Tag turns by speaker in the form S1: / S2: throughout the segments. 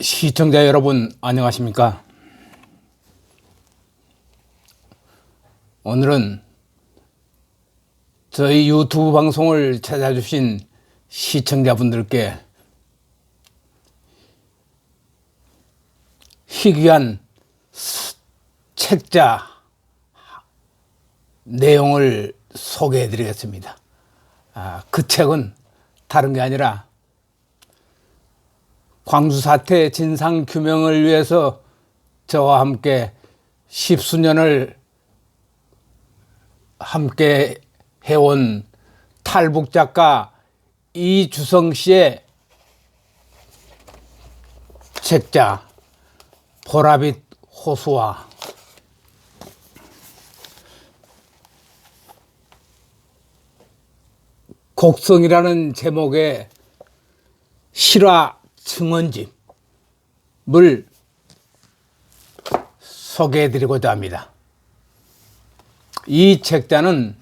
S1: 시청자 여러분 안녕하십니까? 오늘은 저희 유튜브 방송을 찾아주신 시청자분들께 희귀한 책자 내용을 소개해 드리겠습니다. 그 책은 다른 게 아니라 광주 사태 진상 규명을 위해서 저와 함께 십수년을 함께 해온 탈북 작가 이주성 씨의 책자 보라빛 호수와 곡성이라는 제목의 실화 증언집을 소개해드리고자 합니다. 이 책자는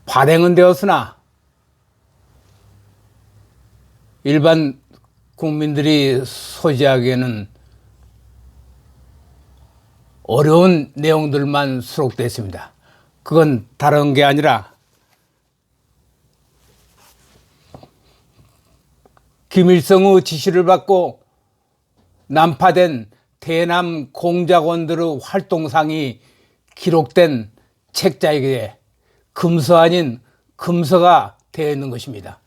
S1: 발행은 되었으나 일반 국민들이 소지하기에는 어려운 내용들만 수록되어 있습니다. 그건 다른 게 아니라 김일성의 지시를 받고 난파된 대남 공작원들의 활동상이 기록된 책자이기에 금서 아닌 금서가 되어 있는 것입니다.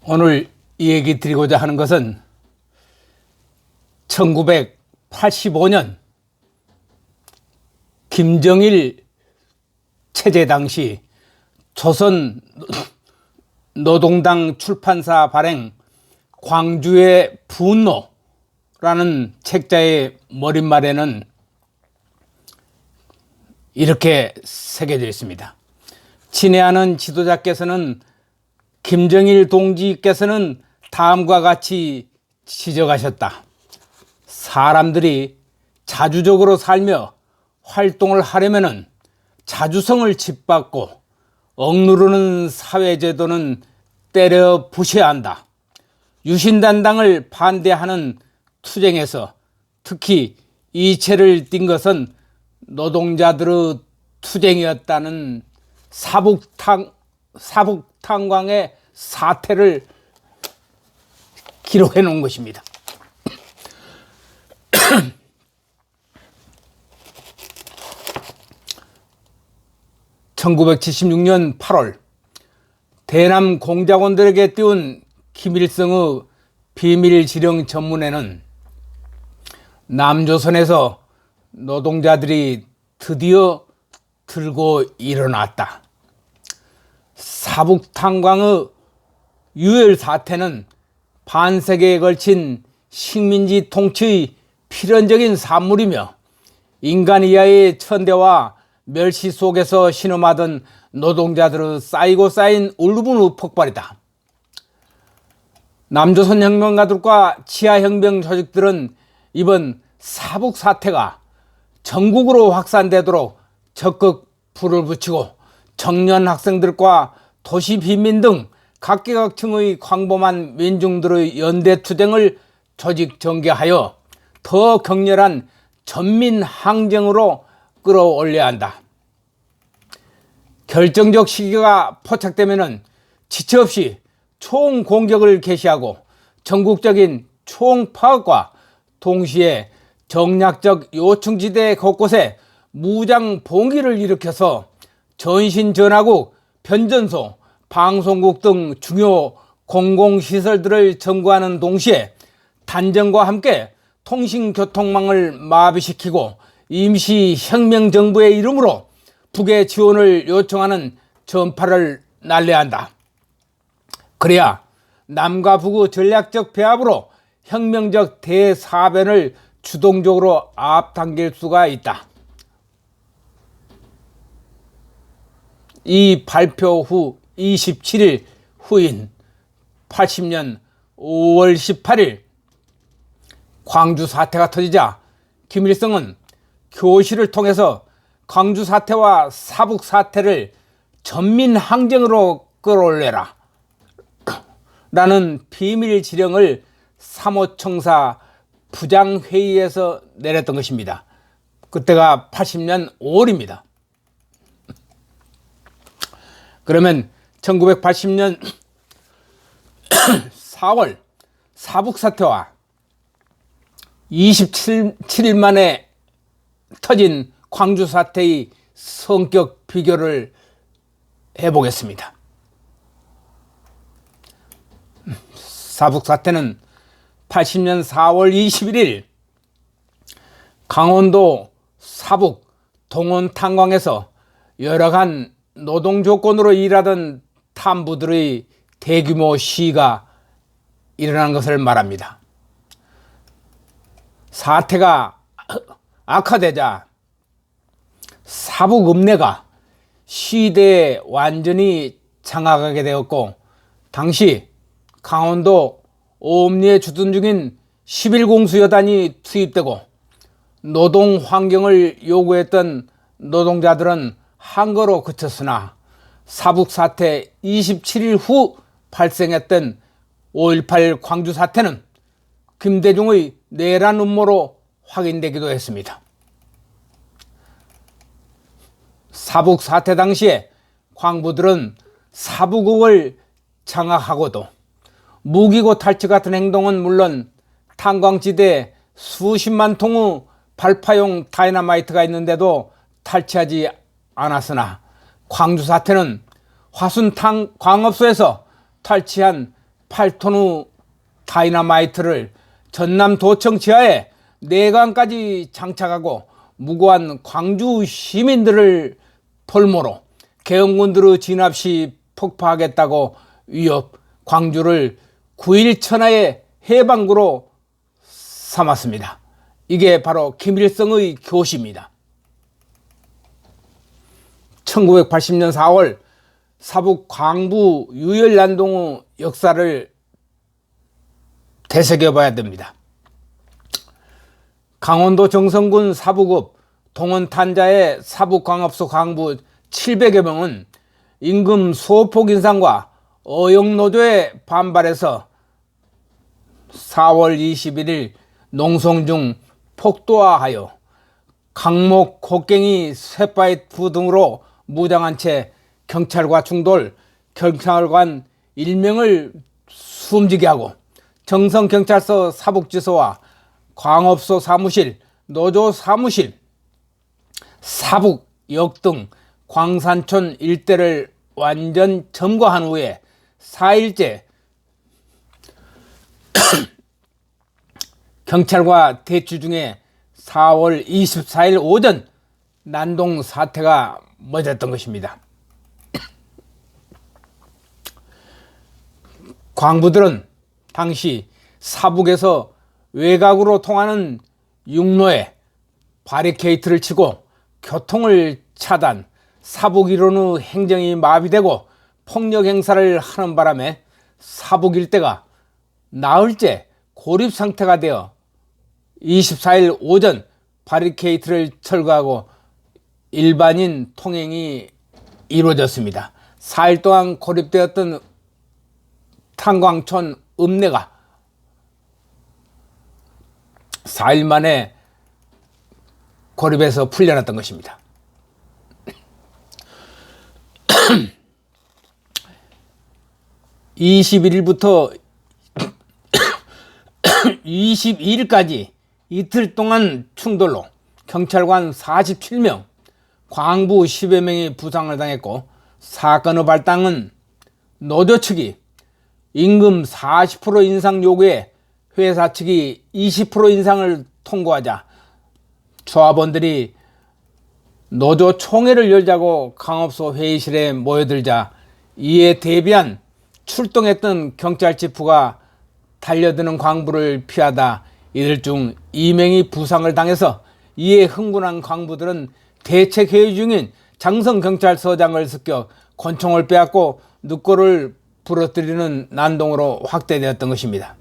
S1: 오늘 이 얘기 드리고자 하는 것은 1985년 김정일 체제 당시 조선 노동당 출판사 발행 광주의 분노라는 책자의 머릿말에는 이렇게 새겨져 있습니다. 친애하는 지도자께서는 김정일 동지께서는 다음과 같이 지적하셨다. 사람들이 자주적으로 살며 활동을 하려면은 자주성을 짓밟고 억누르는 사회제도는 때려 부셔야 한다. 유신단당을 반대하는 투쟁에서 특히 이체를 띈 것은 노동자들의 투쟁이었다는 사북탄광의 사태를 기록해 놓은 것입니다. 1976년 8월 대남 공작원들에게 띄운 김일성의 비밀 지령 전문에는 남조선에서 노동자들이 드디어 들고 일어났다. 사북탄광의 유혈 사태는 반세기에 걸친 식민지 통치의 필연적인 산물이며 인간 이하의 천대와 멸시 속에서 신음하던 노동자들의 쌓이고 쌓인 울분의 폭발이다. 남조선 혁명가들과 치하혁명 조직들은 이번 사북 사태가 전국으로 확산되도록 적극 불을 붙이고 청년 학생들과 도시 빈민 등 각계각층의 광범한 민중들의 연대투쟁을 조직 전개하여 더 격렬한 전민 항쟁으로 끌어올려야 한다. 결정적 시기가 포착되면 지체 없이 총공격을 개시하고 전국적인 총파업과 동시에 정략적 요충지대 곳곳에 무장 봉기를 일으켜서 전신전화국, 변전소, 방송국 등 중요 공공시설들을 점거하는 동시에 단전과 함께 통신교통망을 마비시키고 임시혁명정부의 이름으로 북의 지원을 요청하는 전파를 날려야 한다. 그래야 남과 북의 전략적 배합으로 혁명적 대사변을 주동적으로 앞당길 수가 있다. 이 발표 후 27일 후인 80년 5월 18일 광주 사태가 터지자 김일성은 교실을 통해서 광주 사태와 사북 사태를 전민 항쟁으로 끌어올려라 라는 비밀 지령을 사모청사 부장회의에서 내렸던 것입니다. 그때가 80년 5월입니다. 그러면 1980년 4월 사북사태와 27일 만에 터진 광주사태의 성격 비교를 해보겠습니다. 사북사태는 80년 4월 21일 강원도 사북 동원 탄광에서 열악한 노동조건으로 일하던 탐부들의 대규모 시위가 일어난 것을 말합니다. 사태가 악화되자 사북읍내가 시위대에 완전히 장악하게 되었고, 당시 강원도 옴리에 주둔 중인 11공수여단이 투입되고 노동 환경을 요구했던 노동자들은 항거로 그쳤으나 사북사태 27일 후 발생했던 5.18 광주사태는 김대중의 내란 음모로 확인되기도 했습니다. 사북사태 당시에 광부들은 사북을 장악하고도 무기고 탈취 같은 행동은 물론 탄광지대에 수십만 통의 발파용 다이너마이트가 있는데도 탈취하지 않았으나, 광주사태는 화순탄 광업소에서 탈취한 8톤의 다이너마이트를 전남도청 지하에 내관까지 장착하고 무고한 광주 시민들을 볼모로 계엄군들의 진압 시 폭파하겠다고 위협, 광주를 9일 천하의 해방구로 삼았습니다. 이게 바로 김일성의 교시입니다. 1980년 4월 사북 광부 유혈난동의 역사를 되새겨봐야 됩니다. 강원도 정선군 사북읍 동원탄자의 사북광업소 광부 700여 명은 임금 소폭 인상과 어영노조의 반발에서 4월 21일 농성 중 폭도화하여 강목, 곡괭이, 쇠파이프 등으로 무장한 채 경찰과 충돌, 경찰관 1명을 숨지게 하고 정선경찰서 사북지소와 광업소 사무실, 노조 사무실, 사북역 등 광산촌 일대를 완전 점거한 후에 4일째 경찰과 대치 중에 4월 24일 오전 난동 사태가 멎었던 것입니다. 광부들은 당시 사북에서 외곽으로 통하는 육로에 바리케이트를 치고 교통을 차단, 사북 일원의 행정이 마비되고 폭력 행사를 하는 바람에 사북 일대가 나흘째 고립 상태가 되어 24일 오전 바리케이트를 철거하고 일반인 통행이 이루어졌습니다. 4일 동안 고립되었던 탄광촌 읍내가 4일 만에 고립에서 풀려났던 것입니다. 21일부터 22일까지 이틀 동안 충돌로 경찰관 47명, 광부 10여 명이 부상을 당했고, 사건의 발단은 노조 측이 임금 40% 인상 요구에 회사 측이 20% 인상을 통고하자 조합원들이 노조 총회를 열자고 강업소 회의실에 모여들자 이에 대비한 출동했던 경찰 지프가 달려드는 광부를 피하다 이들 중 2명이 부상을 당해서 이에 흥분한 광부들은 대책회의 중인 장성경찰서장을 습격, 권총을 빼앗고 늑골을 부러뜨리는 난동으로 확대되었던 것입니다.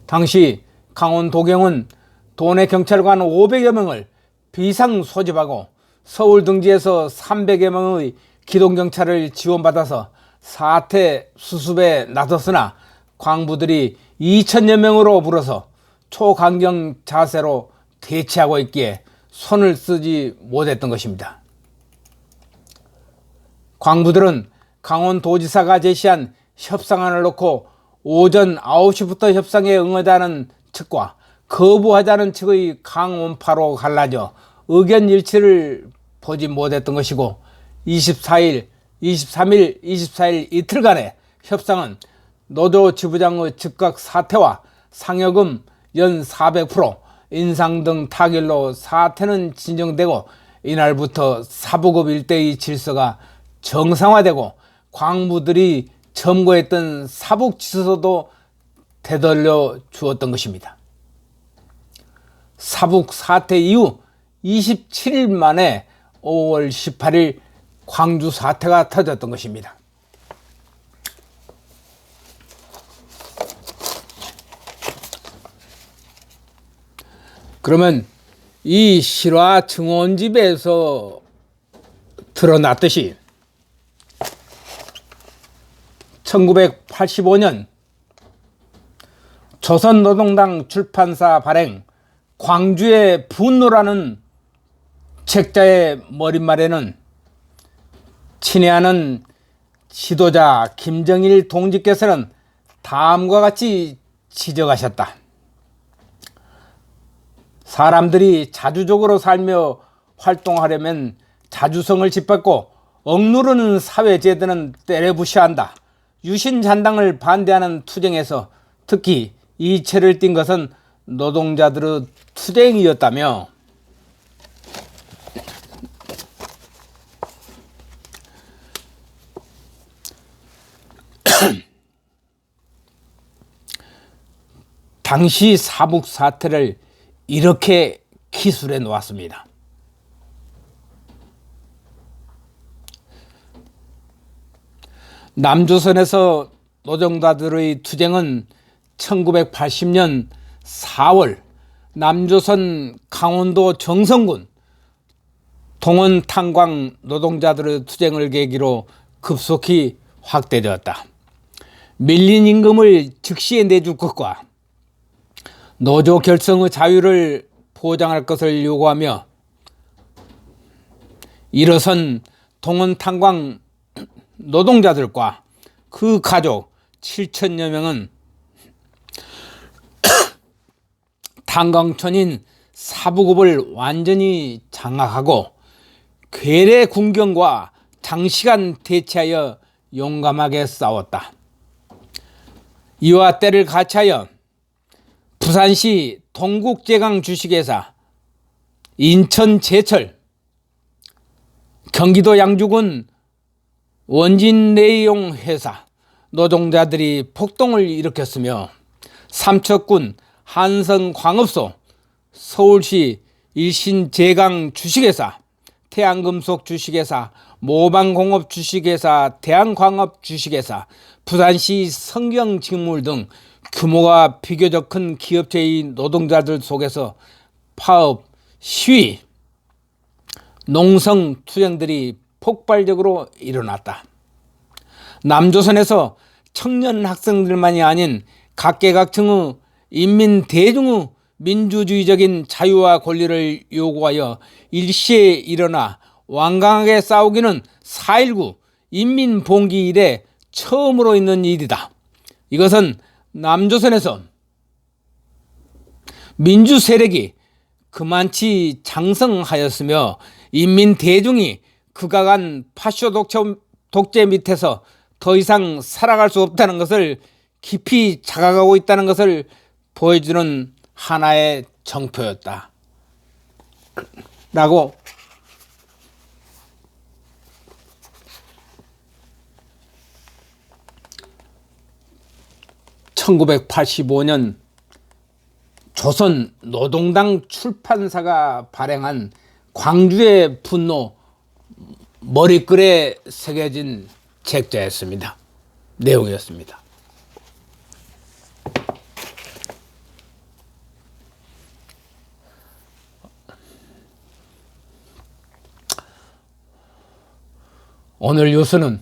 S1: 당시 강원도경은 도내 경찰관 500여 명을 비상 소집하고 서울 등지에서 300여 명의 기동경찰을 지원받아서 사태 수습에 나섰으나 광부들이 2천여 명으로 불어서 초강경 자세로 대치하고 있기에 손을 쓰지 못했던 것입니다. 광부들은 강원도지사가 제시한 협상안을 놓고 오전 9시부터 협상에 응하자는 측과 거부하자는 측의 강원파로 갈라져 의견 일치를 보지 못했던 것이고 24일, 23일, 24일 이틀간의 협상은 노조 지부장의 즉각 사퇴와 상여금 연 400%, 인상 등 타결로 사태는 진정되고 이날부터 사부급 일대의 질서가 정상화되고 광부들이 점거했던 사북지서도 되돌려 주었던 것입니다. 사북 사태 이후 27일 만에 5월 18일 광주 사태가 터졌던 것입니다. 그러면 이 실화 증언집에서 드러났듯이 1985년 조선노동당 출판사 발행 광주의 분노라는 책자의 머릿말에는 친애하는 지도자 김정일 동지께서는 다음과 같이 지적하셨다. 사람들이 자주적으로 살며 활동하려면 자주성을 짓밟고 억누르는 사회제도는 때려부셔한다. 유신잔당을 반대하는 투쟁에서 특히 이체를 띈 것은 노동자들의 투쟁이었다며 당시 사북 사태를 이렇게 기술해 놓았습니다. 남조선에서 노동자들의 투쟁은 1980년 4월 남조선 강원도 정선군 동원 탄광 노동자들의 투쟁을 계기로 급속히 확대되었다. 밀린 임금을 즉시에 내줄 것과 노조 결성의 자유를 보장할 것을 요구하며 일어선 동원 탄광 노동자들과 그 가족 7천여 명은 탄광촌인 사부급을 완전히 장악하고 괴뢰 군경과 장시간 대치하여 용감하게 싸웠다. 이와 때를 같이하여 부산시 동국제강 주식회사, 인천 제철, 경기도 양주군 원진내용 회사 노동자들이 폭동을 일으켰으며 삼척군 한성광업소, 서울시 일신제강 주식회사, 태양금속 주식회사, 모방공업 주식회사, 대한광업 주식회사, 부산시 성경직물 등 규모가 비교적 큰 기업체의 노동자들 속에서 파업, 시위, 농성 투쟁들이 폭발적으로 일어났다. 남조선에서 청년 학생들만이 아닌 각계각층의 인민 대중의 민주주의적인 자유와 권리를 요구하여 일시에 일어나 완강하게 싸우기는 4.19 인민봉기 이래 처음으로 있는 일이다. 이것은 남조선에서 민주 세력이 그만치 장성하였으며 인민 대중이 극악한 파쇼 독재 밑에서 더 이상 살아갈 수 없다는 것을 깊이 자각하고 있다는 것을 보여주는 하나의 정표였다. 라고 (1985년) 조선 노동당 출판사가 발행한 광주의 분노 머리글에 새겨진 책자였습니다. 내용이었습니다. 오늘 뉴스는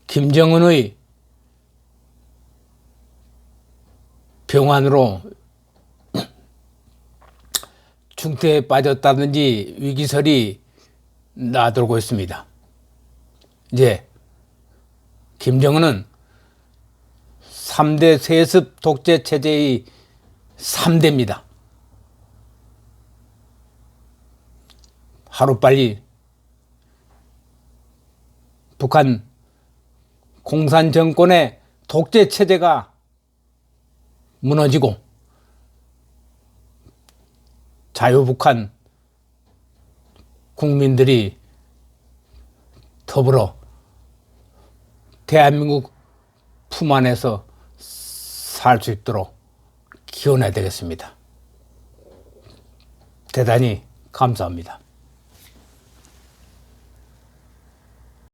S1: 김정은의 병환으로 중태에 빠졌다든지 위기설이 나돌고 있습니다. 이제 김정은은 3대 세습 독재 체제의 3대입니다. 하루빨리 북한 공산 정권의 독재 체제가 무너지고 자유북한 국민들이 더불어 대한민국 품 안에서 살 수 있도록 기원해야 되겠습니다. 대단히 감사합니다.